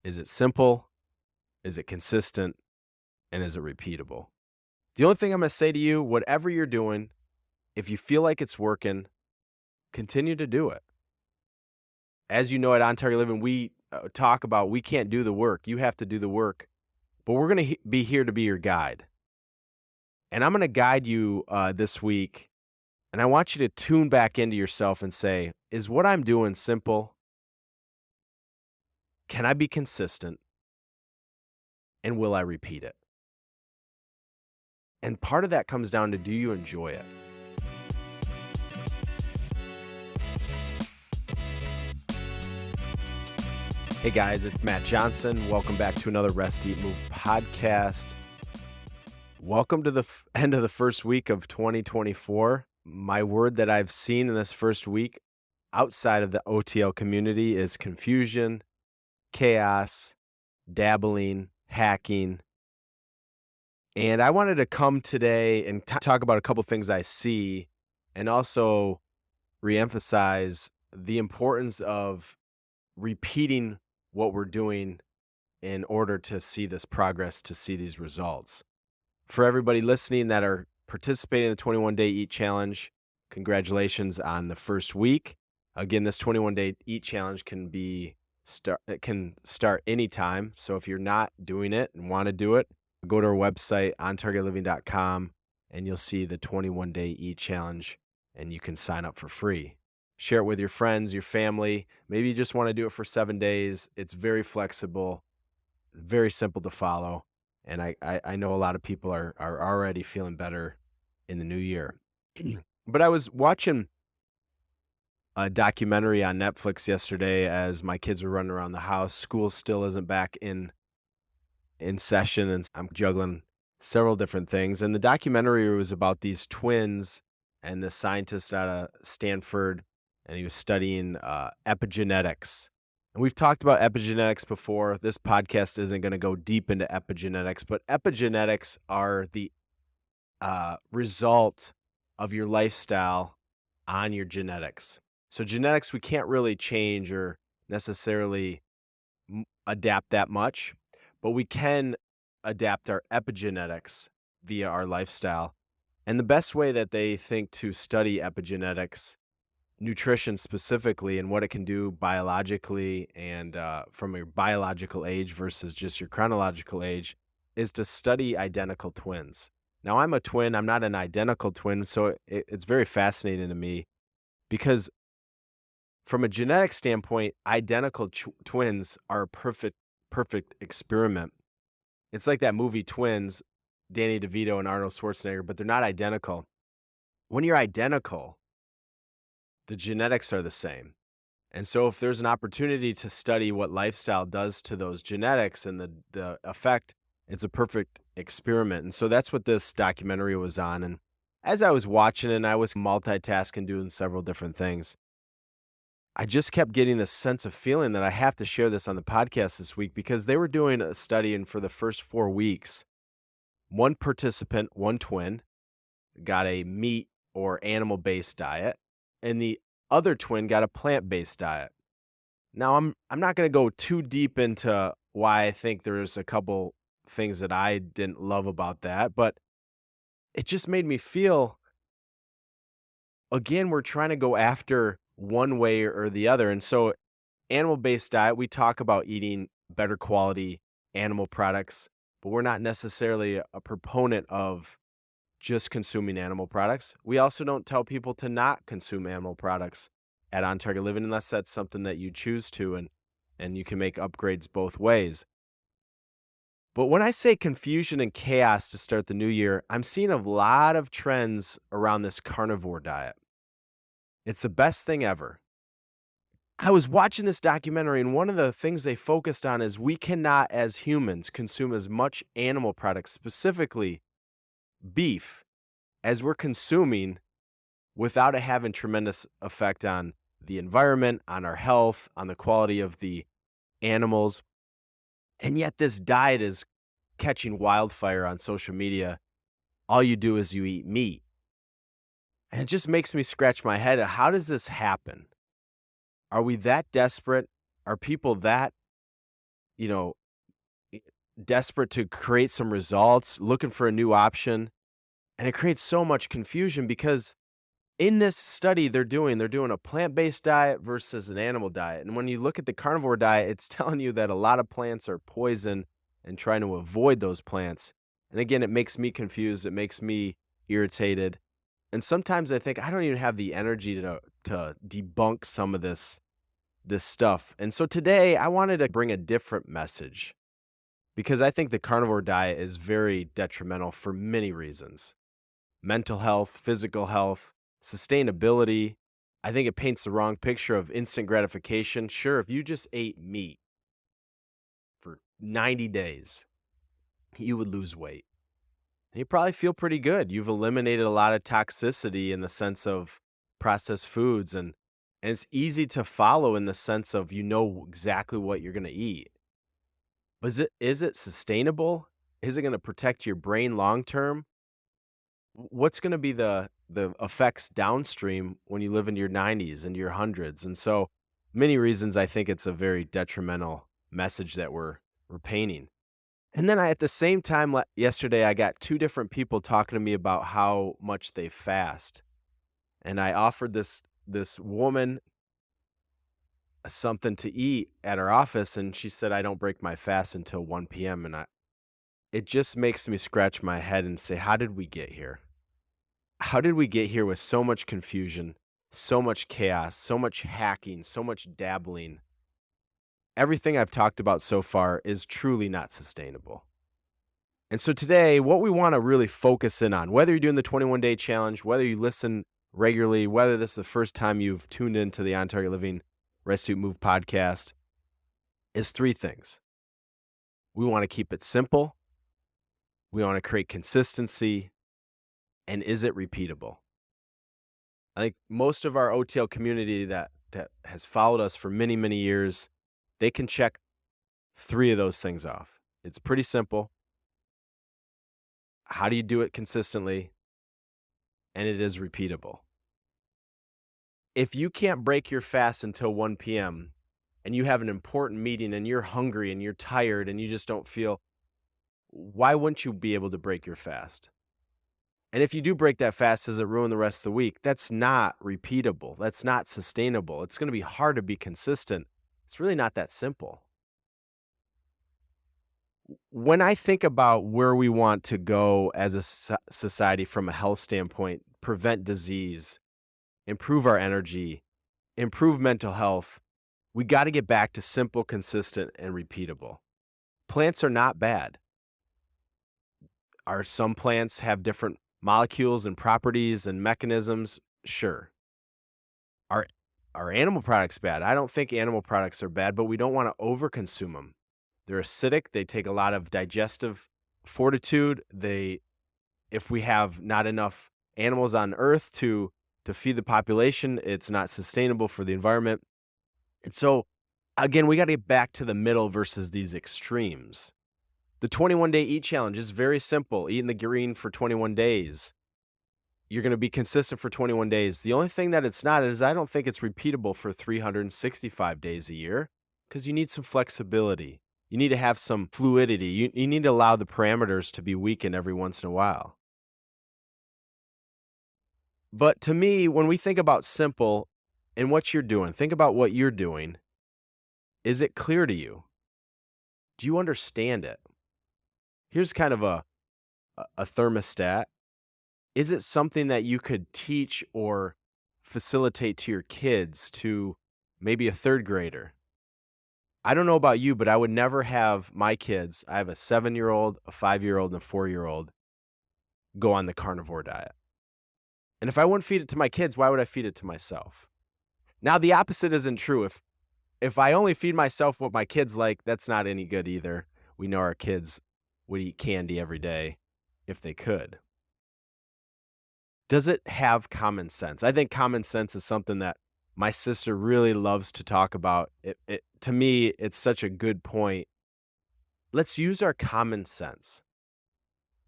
Is it simple? Is it consistent? And is it repeatable? The only thing I'm going to say to you, whatever you're doing, if you feel like it's working, continue to do it. As you know, at On Target Living, we talk about we can't do the work. You have to do the work. But we're going to be here to be your guide. And I'm going to guide you this week. And I want you to tune back into yourself and say, is what I'm doing simple? Can I be consistent? And will I repeat it? And part of that comes down to, do you enjoy it? Hey guys, it's Matt Johnson. Welcome back to another Rest, Eat, Move podcast. Welcome to the end of the first week of 2024. My word that I've seen in this first week outside of the OTL community is confusion, chaos, dabbling, hacking. And I wanted to come today and talk about a couple things I see and also reemphasize the importance of repeating what we're doing in order to see this progress, to see these results. For everybody listening that are participating in the 21-Day Eat Challenge, congratulations on the first week. Again, this 21-Day Eat Challenge can start anytime. So if you're not doing it and want to do it, go to our website, ontargetliving.com, and you'll see the 21-Day Eat Challenge, and you can sign up for free. Share it with your friends, your family. Maybe you just want to do it for 7 days. It's very flexible, very simple to follow. And I know a lot of people are already feeling better in the new year. But I was watching a documentary on Netflix yesterday as my kids were running around the house. School still isn't back in session, and I'm juggling several different things. And the documentary was about these twins and the scientist out of Stanford, and he was studying epigenetics. And we've talked about epigenetics before. This podcast isn't going to go deep into epigenetics, but epigenetics are the result of your lifestyle on your genetics. So genetics, we can't really change or necessarily adapt that much, but we can adapt our epigenetics via our lifestyle. And the best way that they think to study epigenetics, nutrition specifically, and what it can do biologically and from your biological age versus just your chronological age, is to study identical twins. Now, I'm a twin. I'm not an identical twin, so it's very fascinating to me because from a genetic standpoint, identical twins are a perfect experiment. It's like that movie Twins, Danny DeVito and Arnold Schwarzenegger, but they're not identical. When you're identical, the genetics are the same. And so if there's an opportunity to study what lifestyle does to those genetics and the effect, it's a perfect experiment. And so that's what this documentary was on. And as I was watching it, I was multitasking, doing several different things. I just kept getting this sense of feeling that I have to share this on the podcast this week because they were doing a study, and for the first 4 weeks, one participant, one twin, got a meat or animal-based diet, and the other twin got a plant-based diet. Now, I'm not going to go too deep into why I think there's a couple things that I didn't love about that, but it just made me feel, again, we're trying to go after one way or the other. And so animal-based diet, we talk about eating better quality animal products, but we're not necessarily a proponent of just consuming animal products. We also don't tell people to not consume animal products at On Target Living unless that's something that you choose to, and you can make upgrades both ways. But when I say confusion and chaos to start the new year, I'm seeing a lot of trends around this carnivore diet. It's the best thing ever. I was watching this documentary, and one of the things they focused on is we cannot, as humans, consume as much animal products, specifically beef, as we're consuming without it having tremendous effect on the environment, on our health, on the quality of the animals. And yet this diet is catching wildfire on social media. All you do is you eat meat. And it just makes me scratch my head. How does this happen? Are we that desperate? Are people that you know, e desperate to create some results, looking for a new option, and it creates so much confusion because in this study they're doing a plant-based diet versus an animal diet, and when you look at the carnivore diet, it's telling you that a lot of plants are poison and trying to avoid those plants, and again, it makes me confused, it makes me irritated, and sometimes I think I don't even have the energy to debunk some of this stuff, and so today I wanted to bring a different message because I think the carnivore diet is very detrimental for many reasons. Mental health, physical health, sustainability. I think it paints the wrong picture of instant gratification. Sure, if you just ate meat for 90 days, you would lose weight. And you probably feel pretty good. You've eliminated a lot of toxicity in the sense of processed foods and it's easy to follow in the sense of you know exactly what you're going to eat. But is it sustainable? Is it going to protect your brain long term? What's gonna be the effects downstream when you live into your 90s and your hundreds? And so, many reasons I think it's a very detrimental message that we're painting. And then I at the same time, yesterday, I got 2 different people talking to me about how much they fast, and I offered this woman something to eat at her office, and she said, "I don't break my fast until 1 p.m." And it just makes me scratch my head and say, "How did we get here?" How did we get here with so much confusion, so much chaos, so much hacking, so much dabbling? Everything I've talked about so far is truly not sustainable. And so today, what we want to really focus in on, whether you're doing the 21-day challenge, whether you listen regularly, whether this is the first time you've tuned into the On Target Living Rest, Eat, Move podcast, is 3 things. We want to keep it simple. We want to create consistency. And is it repeatable? I think most of our OTL community that has followed us for many, many years, they can check 3 of those things off. It's pretty simple. How do you do it consistently? And it is repeatable. If you can't break your fast until 1 p.m. and you have an important meeting and you're hungry and you're tired and you just don't feel, why wouldn't you be able to break your fast? And if you do break that fast, does it ruin the rest of the week? That's not repeatable. That's not sustainable. It's going to be hard to be consistent. It's really not that simple. When I think about where we want to go as a society from a health standpoint, prevent disease, improve our energy, improve mental health, we got to get back to simple, consistent, and repeatable. Plants are not bad. Are some plants have different molecules and properties and mechanisms? Sure. Are are animal products bad? I don't think animal products are bad, but we don't want to overconsume them. They're acidic, they take a lot of digestive fortitude. They if we have not enough animals on earth to feed the population, it's not sustainable for the environment. And so again, we got to get back to the middle versus these extremes. The 21-day eat challenge is very simple. Eating the green for 21 days. You're going to be consistent for 21 days. The only thing that it's not is I don't think it's repeatable for 365 days a year because you need some flexibility. You need to have some fluidity. You need to allow the parameters to be weakened every once in a while. But to me, when we think about simple and what you're doing, think about what you're doing. Is it clear to you? Do you understand it? Here's kind of a thermostat. Is it something that you could teach or facilitate to your kids, to maybe a 3rd grader? I don't know about you, but I would never have my kids, I have a 7-year-old, a 5-year-old, and a 4-year-old, go on the carnivore diet. And if I wouldn't feed it to my kids, why would I feed it to myself? Now, the opposite isn't true. If I only feed myself what my kids like, that's not any good either. We know our kids would eat candy every day if they could. Does it have common sense? I think common sense is something that my sister really loves to talk about. To me, it's such a good point. Let's use our common sense.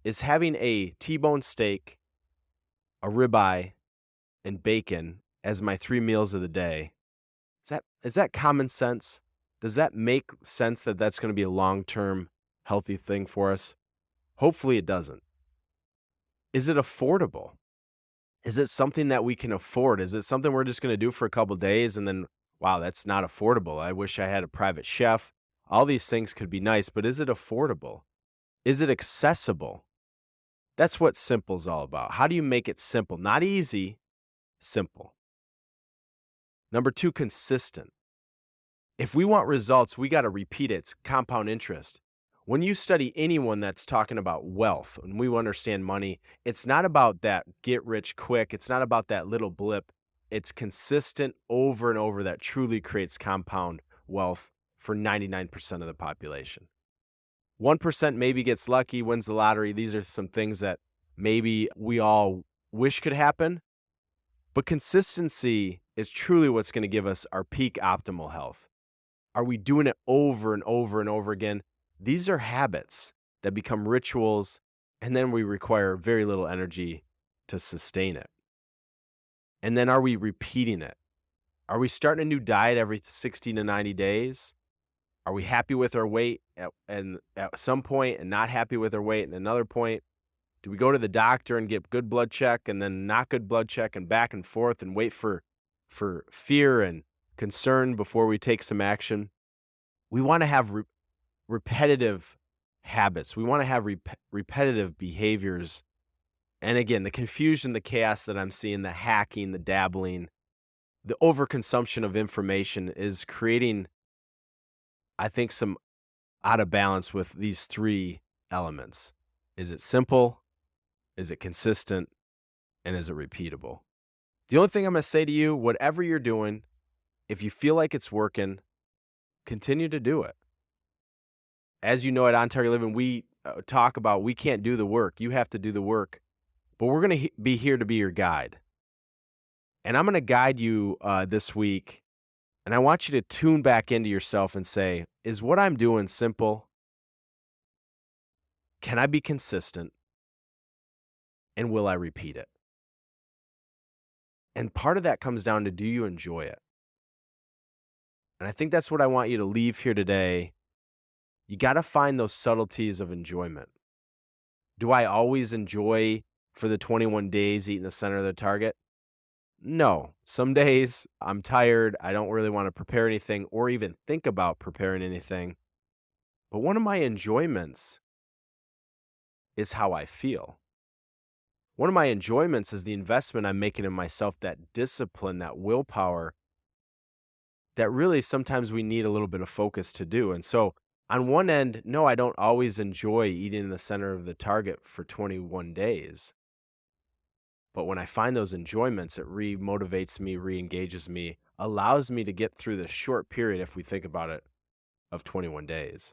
Is having a T-bone steak, a ribeye, and bacon as my 3 meals of the day, is that common sense? Does that make sense that that's going to be a long-term healthy thing for us? Hopefully it doesn't. Is it affordable? Is it something that we can afford? Is it something we're just going to do for a couple days and then, wow, that's not affordable. I wish I had a private chef. All these things could be nice, but is it affordable? Is it accessible? That's what simple is all about. How do you make it simple? Not easy, simple. Number two, consistent. If we want results, we got to repeat it. It's compound interest. When you study anyone that's talking about wealth and we understand money, it's not about that get rich quick. It's not about that little blip. It's consistent over and over that truly creates compound wealth for 99% of the population. 1% maybe gets lucky, wins the lottery. These are some things that maybe we all wish could happen. But consistency is truly what's going to give us our peak optimal health. Are we doing it over and over and over again? These are habits that become rituals, and then we require very little energy to sustain it. And then are we repeating it? Are we starting a new diet every 60 to 90 days? Are we happy with our weight at some point and not happy with our weight at another point? Do we go to the doctor and get good blood check and then not good blood check and back and forth and wait for fear and concern before we take some action? We want to have repetitive habits. We want to have repetitive behaviors. And again, the confusion, the chaos that I'm seeing, the hacking, the dabbling, the overconsumption of information is creating, I think, some out of balance with these three elements. Is it simple? Is it consistent? And is it repeatable? The only thing I'm going to say to you, whatever you're doing, if you feel like it's working, continue to do it. As you know, at On Target Living, we talk about we can't do the work. You have to do the work. But we're going to be here to be your guide. And I'm going to guide you this week. And I want you to tune back into yourself and say, is what I'm doing simple? Can I be consistent? And will I repeat it? And part of that comes down to, do you enjoy it? And I think that's what I want you to leave here today. You got to find those subtleties of enjoyment. Do I always enjoy for the 21 days eating the center of the target? No. Some days I'm tired. I don't really want to prepare anything or even think about preparing anything. But one of my enjoyments is how I feel. One of my enjoyments is the investment I'm making in myself, that discipline, that willpower that really sometimes we need a little bit of focus to do. And so on one end, no, I don't always enjoy eating in the center of the target for 21 days. But when I find those enjoyments, it re-motivates me, re-engages me, allows me to get through this short period, if we think about it, of 21 days.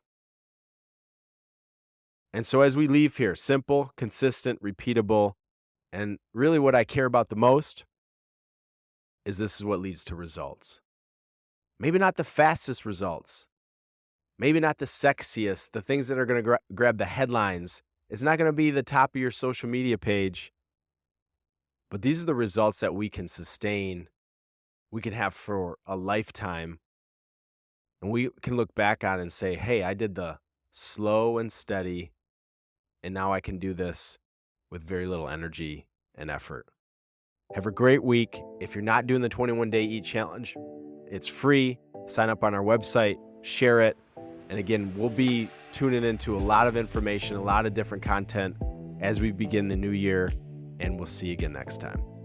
And so as we leave here, simple, consistent, repeatable, and really what I care about the most is this is what leads to results. Maybe not the fastest results. Maybe not the sexiest, the things that are going to grab the headlines. It's not going to be the top of your social media page. But these are the results that we can sustain, we can have for a lifetime. And we can look back on and say, hey, I did the slow and steady, and now I can do this with very little energy and effort. Have a great week. If you're not doing the 21-day Eat Challenge, it's free. Sign up on our website, share it. And again, we'll be tuning into a lot of information, a lot of different content as we begin the new year. And we'll see you again next time.